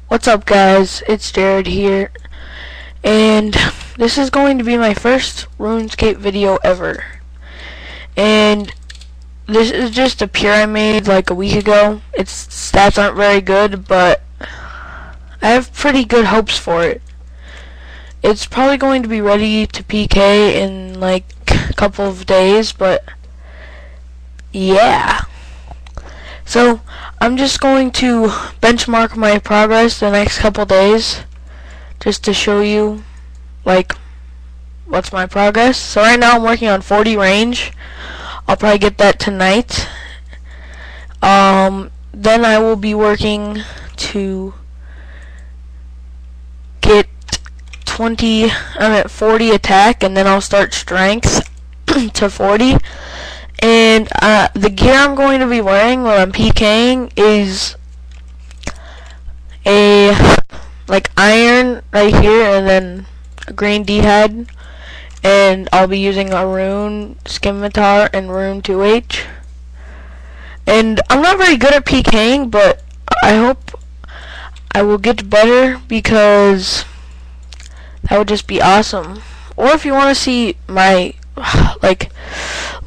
What's up, guys? It's Jared here, and this is going to be my first RuneScape video ever. And this is just a pure I made like a week ago. Its stats aren't very good, but I have pretty good hopes for it. It's probably going to be ready to PK in like a couple of days, but yeah. So I'm just going to benchmark my progress the next couple days just to show you like what's my progress. So right now I'm working on 40 range. I'll probably get that tonight. Then I will be working to get 40 attack, and then I'll start strength to 40. And the gear I'm going to be wearing when I'm PKing is a like iron right here, and then a green D-head, and I'll be using a rune scimitar and rune 2H. And I'm not very good at PKing, but I hope I will get better, because that would just be awesome. Or if you want to see my like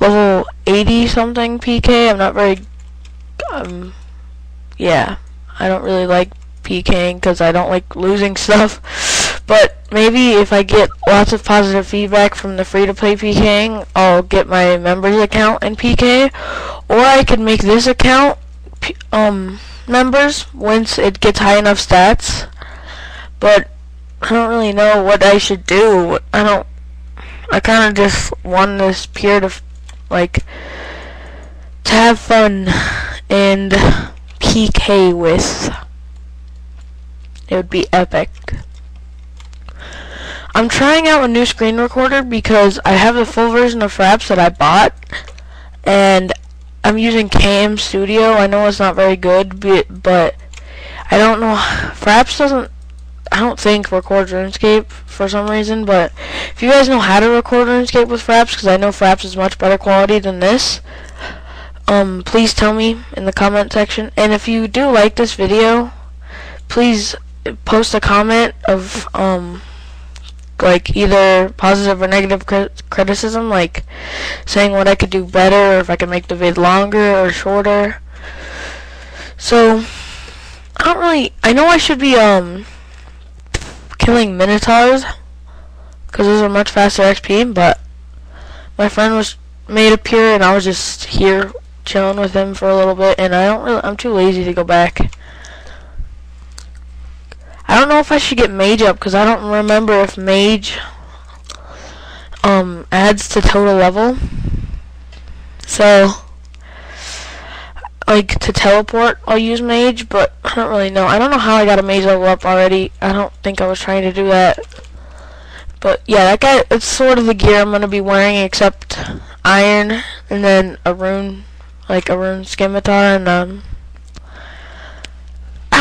level 80 something PK, I'm not very yeah, I don't really like PKing because I don't like losing stuff. But maybe if I get lots of positive feedback from the free-to-play PKing, I'll get my members account in PK, or I could make this account members once it gets high enough stats. But I don't really know what I should do. I kind of just want this pure to have fun and PK with. It would be epic. I'm trying out a new screen recorder because I have the full version of Fraps that I bought, and I'm using KM Studio. I know it's not very good, but I don't know. Fraps doesn't, I don't think, record RuneScape for some reason. But if you guys know how to record RuneScape with Fraps, because I know Fraps is much better quality than this, please tell me in the comment section. And if you do like this video, please post a comment of like either positive or negative criticism, like saying what I could do better, or if I could make the vid longer or shorter. So I know I should be killing Minotaurs, because those are much faster XP, but my friend made a pure, and I was just here chilling with him for a little bit, and I'm too lazy to go back. I don't know if I should get mage up, because I don't remember if mage adds to total level. So like to teleport, I'll use mage, but I don't really know. I don't know how I got a mage level up already. I don't think I was trying to do that. But yeah, that guy, it's sort of the gear I'm going to be wearing, except iron, and then a rune, like a rune scimitar, and I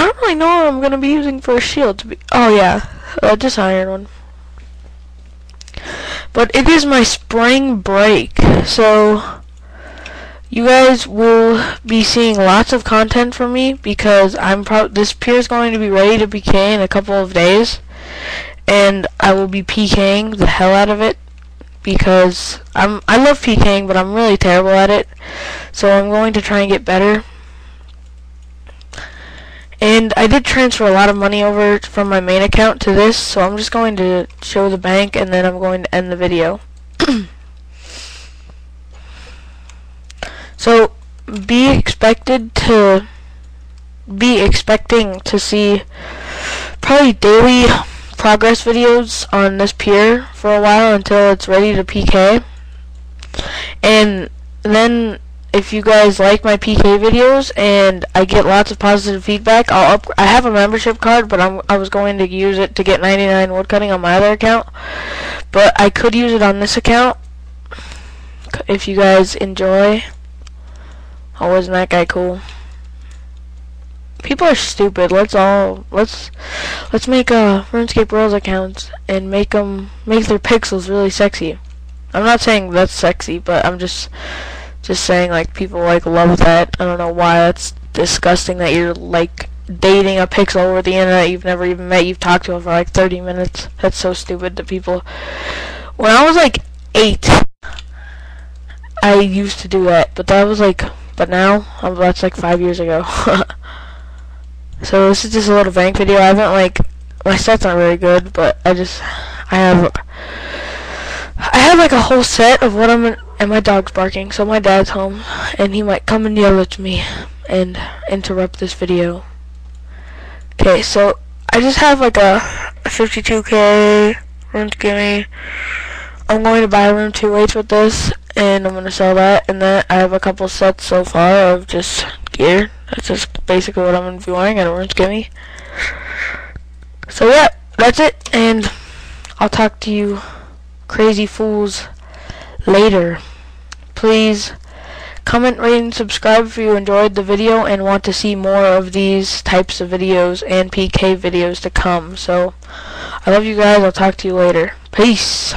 don't really know what I'm going to be using for a shield to be. Oh yeah, just iron one. But it is my spring break, so you guys will be seeing lots of content from me, because this pure is going to be ready to PK in a couple of days, and I will be PKing the hell out of it, because I love PKing, but I'm really terrible at it. So I'm going to try and get better. And I did transfer a lot of money over from my main account to this, so I'm just going to show the bank, and then I'm going to end the video. So be expecting to see probably daily progress videos on this pier for a while until it's ready to PK. And then if you guys like my PK videos and I get lots of positive feedback, I have a membership card, but I was going to use it to get 99 woodcutting on my other account, but I could use it on this account if you guys enjoy. Oh, wasn't that guy cool? People are stupid. Let's make a RuneScape Worlds account and make their pixels really sexy. I'm not saying that's sexy, but I'm just saying, like, people like love that. I don't know why. That's disgusting that you're like dating a pixel over the internet you've never even met. You've talked to him for like 30 minutes. That's so stupid to people. When I was like 8, I used to do that, but now that's like 5 years ago. So this is just a little prank video. I haven't my sets aren't very good, but I have like a whole set of what and my dog's barking, so my dad's home, and he might come and yell at me and interrupt this video. Okay, so I just have like a 52k room gimme. I'm going to buy a room 2/8 with this, and I'm going to sell that, and then I have a couple sets so far of just gear. That's just basically what I'm going to be wearing at a room gimme. So yeah, that's it, and I'll talk to you crazy fools later. Please comment, rate, and subscribe if you enjoyed the video and want to see more of these types of videos and PK videos to come. So I love you guys. I'll talk to you later. Peace.